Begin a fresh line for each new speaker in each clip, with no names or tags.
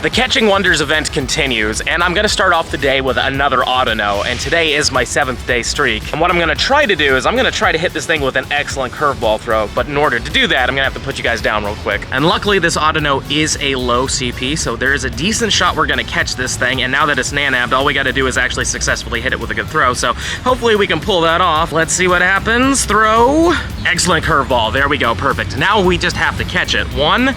The Catching Wonders event continues, and I'm gonna start off the day with another Audino, and today is my 7th day streak. And what I'm gonna try to do is I'm gonna try to hit this thing with an excellent curveball throw, but in order to do that, I'm gonna have to put you guys down real quick. And luckily this Audino is a low CP, so there is a decent shot we're gonna catch this thing, and now that it's nanabbed, all we gotta do is actually successfully hit it with a good throw, so hopefully we can pull that off. Let's see what happens. Throw. Excellent curveball. There we go. Perfect. Now we just have to catch it. 1,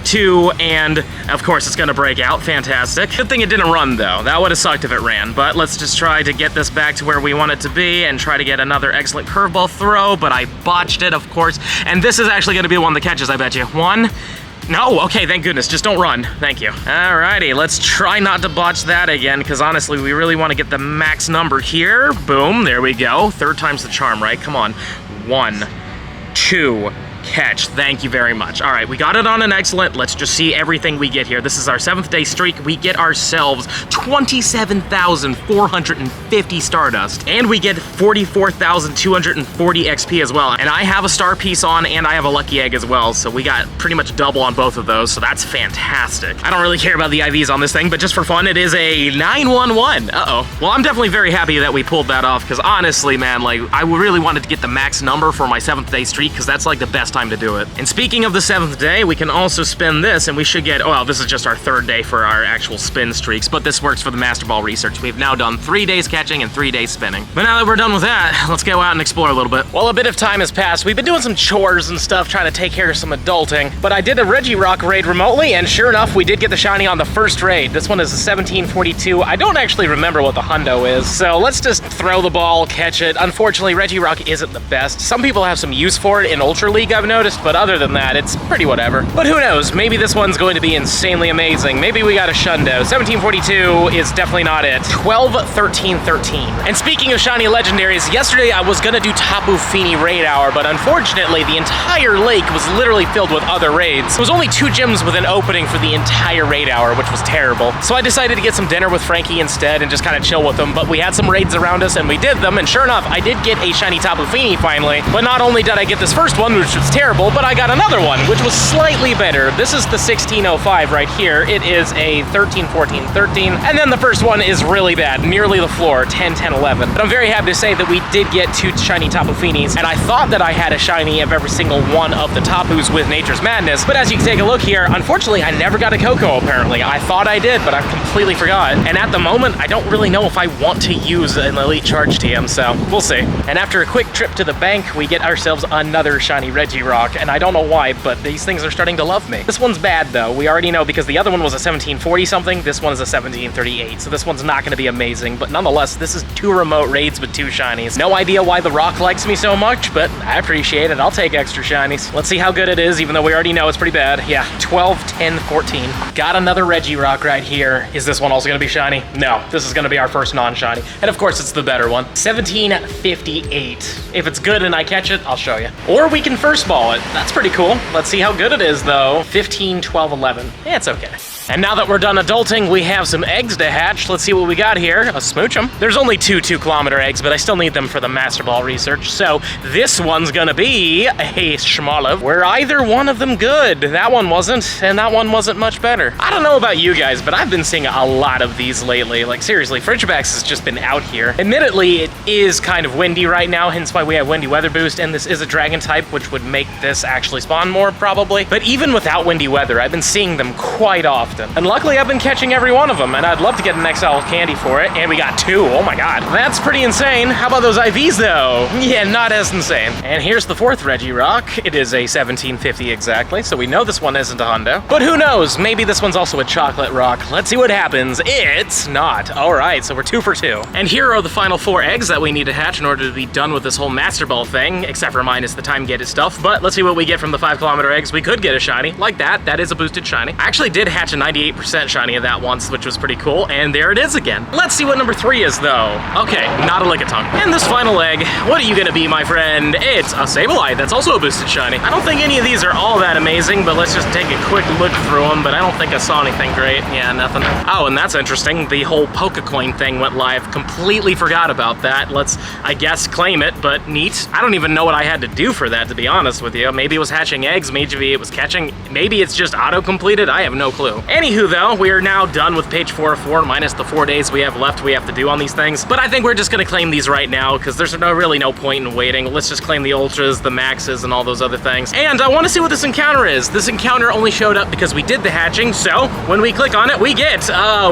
2, and of course it's gonna break out. Fantastic. Good thing it didn't run though. That would have sucked if it ran, but let's just try to get this back to where we want it to be and try to get another excellent curveball throw, but I botched it, of course, and this is actually gonna be the one that catches, I bet you. 1, no, okay, thank goodness, just don't run. Thank you. Alrighty, let's try not to botch that again, because honestly, we really want to get the max number here. Boom, there we go. 3rd time's the charm, right? Come on. 1, 2, catch. Thank you very much. All right, we got it on an excellent. Let's just see everything we get here. This is our 7th day streak. We get ourselves 27,450 Stardust, and we get 44,240 XP as well. And I have a star piece on, and I have a lucky egg as well, so we got pretty much double on both of those, so that's fantastic. I don't really care about the IVs on this thing, but just for fun, it is a 911. Uh-oh. Well, I'm definitely very happy that we pulled that off, because honestly, man, like, I really wanted to get the max number for my 7th day streak, because that's like the best time to do it. And speaking of the 7th day, we can also spin this, and we should get, oh, well, this is just our 3rd day for our actual spin streaks, but this works for the Master Ball research. We've now done 3 days catching and 3 days spinning. But now that we're done with that, let's go out and explore a little bit. Well, a bit of time has passed. We've been doing some chores and stuff, trying to take care of some adulting, but I did a Regirock raid remotely, and sure enough, we did get the shiny on the first raid. This one is a 1742. I don't actually remember what the hundo is, so let's just throw the ball, catch it. Unfortunately, Regirock isn't the best. Some people have some use for it in Ultra League, I've noticed, but other than that, it's pretty whatever. But who knows, maybe this one's going to be insanely amazing. Maybe we got a shundo. 1742 is definitely not it. 12, 13, 13. And speaking of shiny legendaries, yesterday I was gonna do Tapu Fini raid hour, but unfortunately the entire lake was literally filled with other raids. There was only 2 gyms with an opening for the entire raid hour, which was terrible. So I decided to get some dinner with Frankie instead and just kind of chill with them, but we had some raids around us and we did them, and sure enough, I did get a shiny Tapu Fini finally. But not only did I get this first one, which was terrible, but I got another one, which was slightly better. This is the 1605 right here. It is a 13, 14, 13. And then the first one is really bad, nearly the floor, 10, 10, 11. But I'm very happy to say that we did get 2 shiny Tapu Finis, and I thought that I had a shiny of every single one of the Tapus with Nature's Madness. But as you can take a look here, unfortunately, I never got a Coco apparently. I thought I did, but I completely forgot. And at the moment, I don't really know if I want to use an Elite Charge TM, so we'll see. And after a quick trip to the bank, we get ourselves another shiny Regirock, and I don't know why, but these things are starting to love me. This one's bad though. We already know because the other one was a 1740 something, this one is a 1738, so this one's not gonna be amazing, but nonetheless, this is 2 remote raids with 2 shinies. No idea why the rock likes me so much, but I appreciate it. I'll take extra shinies. Let's see how good it is, even though we already know it's pretty bad. Yeah, 12, 10, 14. Got another Regirock right here. Is this one also gonna be shiny? No, this is gonna be our first non-shiny. And of course, it's the better one. 1758. If it's good and I catch it, I'll show you. Or we can first ball it. That's pretty cool. Let's see how good it is though. 15, 12, 11. Yeah, it's okay. And now that we're done adulting, we have some eggs to hatch. Let's see what we got here. Let's smooch them. There's only 2 2-kilometer eggs, but I still need them for the Master Ball research. So this one's gonna be a Shmoliv. Were either one of them good? That one wasn't, and that one wasn't much better. I don't know about you guys, but I've been seeing a lot of these lately. Like seriously, Frigibax has just been out here. Admittedly, it is kind of windy right now, hence why we have windy weather boost, and this is a dragon type, which would make this actually spawn more probably. But even without windy weather, I've been seeing them quite often. And luckily I've been catching every one of them, and I'd love to get an XL candy for it, and we got 2, oh my god. That's pretty insane. How about those IVs though? Yeah, not as insane. And here's the 4th Regirock. It is a 1750 exactly, so we know this one isn't a hundo. But who knows, maybe this one's also a chocolate rock. Let's see what happens. It's not. All right, so we're 2 for 2. And here are the final 4 eggs that we need to hatch in order to be done with this whole Master Ball thing, except for minus the time gated stuff. But let's see what we get from the 5-kilometer eggs. We could get a shiny, like that. That is a boosted shiny. I actually did hatch a 98% shiny of that once, which was pretty cool, and there it is again. Let's see what number 3 is though. Okay, not a Lickitung. And this final egg, what are you gonna be, my friend? It's a Sableye, that's also a boosted shiny. I don't think any of these are all that amazing, but let's just take a quick look through them, but I don't think I saw anything great. Yeah, nothing. Oh, and that's interesting. The whole Pokécoin thing went live. Completely forgot about that. Let's, I guess, claim it, but neat. I don't even know what I had to do for that, to be honest with you. Maybe it was hatching eggs, maybe it was catching, maybe it's just auto-completed, I have no clue. Anywho though, we are now done with page 404 minus the 4 days we have left we have to do on these things. But I think we're just gonna claim these right now because there's really no point in waiting. Let's just claim the ultras, the maxes, and all those other things. And I wanna see what this encounter is. This encounter only showed up because we did the hatching, so when we click on it, we get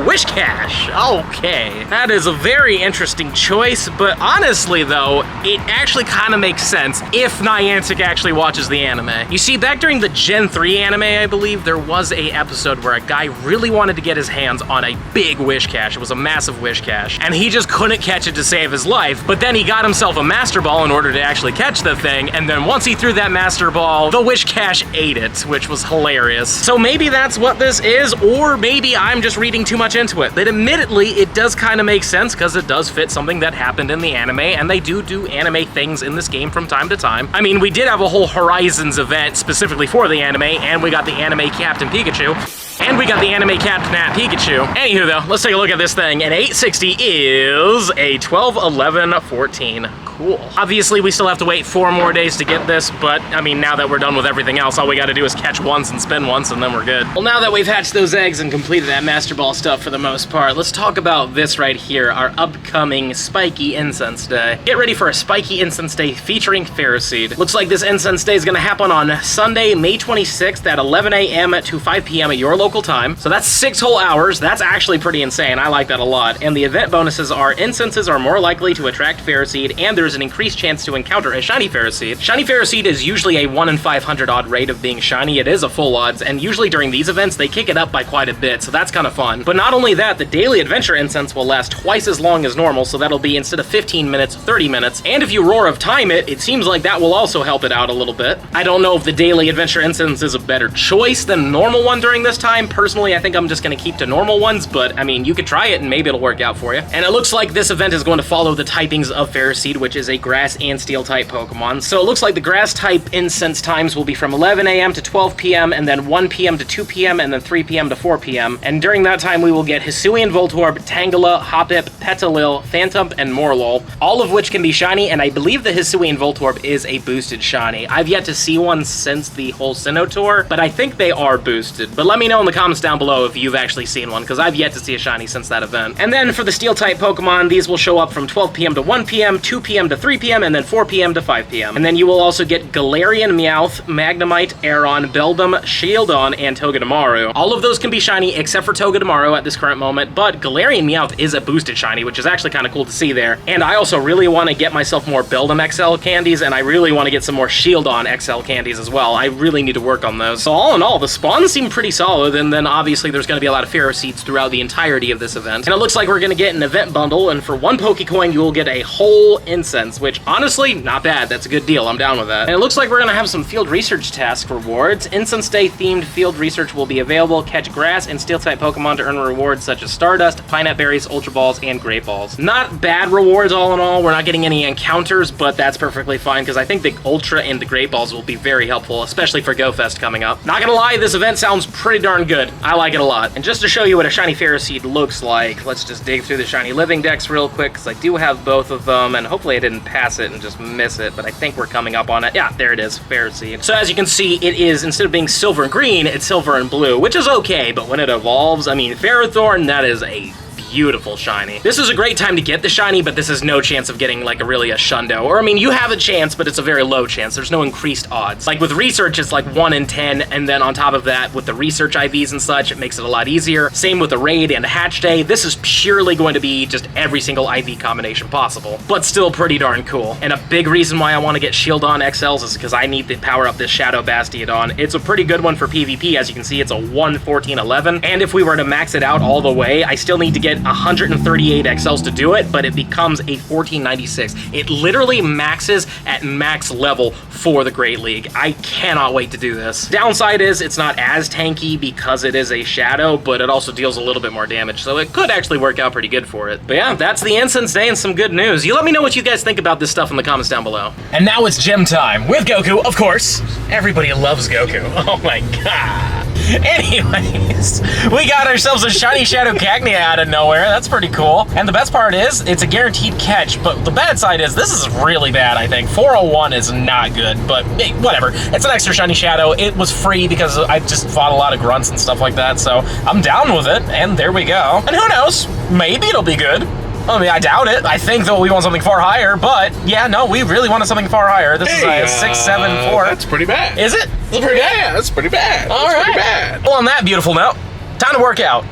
Wish Cash. Okay, that is a very interesting choice, but honestly though, it actually kind of makes sense if Niantic actually watches the anime. You see, back during the Gen 3 anime, I believe, there was a episode where a guy really wanted to get his hands on a big Wish Cash. It was a massive Wish Cash, and he just couldn't catch it to save his life, but then he got himself a Master Ball in order to actually catch the thing, and then once he threw that Master Ball, the Wish Cash ate it, which was hilarious. So maybe that's what this is, or maybe I'm just reading too much into it. But admittedly, it does kind of make sense because it does fit something that happened in the anime, and they do anime things in this game from time to time. I mean, we did have a whole Horizons event specifically for the anime, and we got the anime Captain Pikachu. And we got the anime Captain at Pikachu. Anywho though, let's take a look at this thing. An 860 is a 12, 11, 14. Cool. Obviously, we still have to wait 4 more days to get this, but I mean, now that we're done with everything else, all we gotta do is catch once and spin once, and then we're good. Well, now that we've hatched those eggs and completed that Master Ball stuff for the most part, let's talk about this right here, our upcoming Spiky Incense Day. Get ready for a Spiky Incense Day featuring Ferroseed. Looks like this Incense Day is gonna happen on Sunday, May 26th at 11 a.m. to 5 p.m. at your local time. So that's 6 whole hours. That's actually pretty insane. I like that a lot. And the event bonuses are incenses are more likely to attract Ferroseed, and there's an increased chance to encounter a shiny Ferroseed. Shiny Ferroseed is usually a 1 in 500 odd rate of being shiny. It is a full odds, and usually during these events, they kick it up by quite a bit, so that's kind of fun. But not only that, the daily adventure incense will last twice as long as normal, so that'll be instead of 15 minutes, 30 minutes. And if you Roar of Time it seems like that will also help it out a little bit. I don't know if the daily adventure incense is a better choice than a normal one during this time. Personally, I think I'm just gonna keep to normal ones, but I mean, you could try it and maybe it'll work out for you. And it looks like this event is going to follow the typings of Ferroseed, which is a grass and steel type Pokemon. So it looks like the grass type incense times will be from 11 a.m. to 12 p.m. and then 1 p.m. to 2 p.m. and then 3 p.m. to 4 p.m. And during that time, we will get Hisuian Voltorb, Tangela, Hoppip, Petalil, Phantump, and Morlul, all of which can be shiny, and I believe the Hisuian Voltorb is a boosted shiny. I've yet to see one since the whole Sinnoh tour, but I think they are boosted. But let me know in the comments down below if you've actually seen one, because I've yet to see a shiny since that event. And then for the steel type Pokemon, these will show up from 12 p.m. to 1 p.m., 2 p.m. to 3 p.m., and then 4 p.m. to 5 p.m. And then you will also get Galarian Meowth, Magnemite, Aeron, Beldum, Shieldon, and Togedemaru. All of those can be shiny except for Togedemaru at this current moment, but Galarian Meowth is a boosted shiny, which is actually kind of cool to see there. And I also really want to get myself more Beldum XL candies, and I really want to get some more Shieldon XL candies as well. I really need to work on those. So all in all, the spawns seem pretty solid, and then obviously there's going to be a lot of Ferroseeds throughout the entirety of this event. And it looks like we're going to get an event bundle, and for 1 Pokecoin, you will get a whole incense, which honestly, not bad. That's a good deal. I'm down with that. And it looks like we're going to have some field research task rewards. Incense Day themed field research will be available. Catch grass and steel type Pokemon to earn rewards such as Stardust, Pineapple Berries, Ultra Balls, and Great Balls. Not bad rewards all in all. We're not getting any encounters, but that's perfectly fine because I think the Ultra and the Great Balls will be very helpful, especially for Go Fest coming up. Not gonna lie, this event sounds pretty darn good. I like it a lot. And just to show you what a shiny Ferroseed looks like, let's just dig through the shiny living decks real quick because I do have both of them, and hopefully I didn't pass it and just miss it, but I think we're coming up on it. Yeah, there it is, Ferroseed. So as you can see, it is, instead of being silver and green, it's silver and blue, which is okay, but when it evolves, I mean, Ferrothorn, that is a beautiful shiny. This is a great time to get the shiny, but this is no chance of getting like a Shundo. Or I mean, you have a chance, but it's a very low chance. There's no increased odds. Like with research, it's like 1 in 10, and then on top of that, with the research IVs and such, it makes it a lot easier. Same with the raid and hatch day. This is purely going to be just every single IV combination possible, but still pretty darn cool. And a big reason why I want to get Shieldon XLs is because I need to power up this Shadow Bastiodon. It's a pretty good one for PvP. As you can see, it's a 11411, and if we were to max it out all the way, I still need to get 138 XLs to do it, but it becomes a 1496. It literally maxes at max level for the Great League. I cannot wait to do this. Downside is it's not as tanky because it is a shadow, but it also deals a little bit more damage, so it could actually work out pretty good for it. But yeah, that's the Incense Day and some good news. You let me know what you guys think about this stuff in the comments down below. And now it's gym time with Goku, of course. Everybody loves Goku. Oh my god. Anyways, we got ourselves a shiny Shadow Cacnea out of nowhere. That's pretty cool. And the best part is, it's a guaranteed catch, but the bad side is, this is really bad, I think. 401 is not good, but hey, whatever. It's an extra shiny Shadow. It was free because I just fought a lot of grunts and stuff like that, so I'm down with it, and there we go. And who knows? Maybe it'll be good. I mean, I doubt it. I think, though, we want something far higher, but yeah, no, we really wanted something far higher. This is a 674.
That's pretty bad.
Is it?
That's pretty bad. That's pretty bad.
All right.
Pretty bad.
Well, on that beautiful note, time to work out.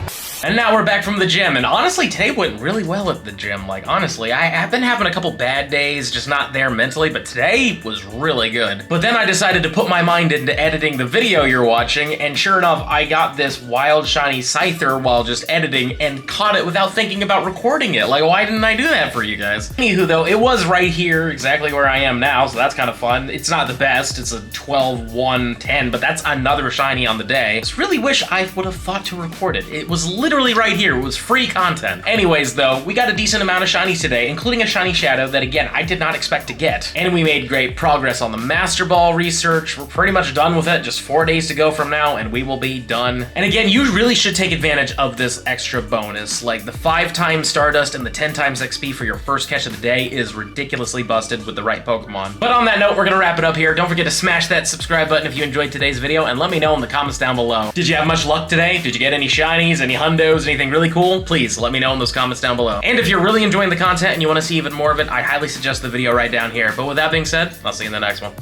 And now we're back from the gym, and honestly, today went really well at the gym. Like, honestly, I've been having a couple bad days, just not there mentally, but today was really good. But then I decided to put my mind into editing the video you're watching, and sure enough, I got this wild shiny Scyther while just editing and caught it without thinking about recording it. Like, why didn't I do that for you guys? Anywho, though, it was right here, exactly where I am now, so that's kind of fun. It's not the best, it's a 12, 1, 10, but that's another shiny on the day. I just really wish I would have thought to record it. It was literally right here. It was free content. Anyways, though, we got a decent amount of shinies today, including a shiny Shadow that, again, I did not expect to get. And we made great progress on the Master Ball research. We're pretty much done with it. Just 4 days to go from now, and we will be done. And again, you really should take advantage of this extra bonus. Like, the 5 times Stardust and the 10 times XP for your first catch of the day is ridiculously busted with the right Pokemon. But on that note, we're gonna wrap it up here. Don't forget to smash that subscribe button if you enjoyed today's video, and let me know in the comments down below. Did you have much luck today? Did you get any shinies, any hundos, anything really cool? Please let me know in those comments down below. And if you're really enjoying the content and you want to see even more of it, I highly suggest the video right down here. But with that being said, I'll see you in the next one.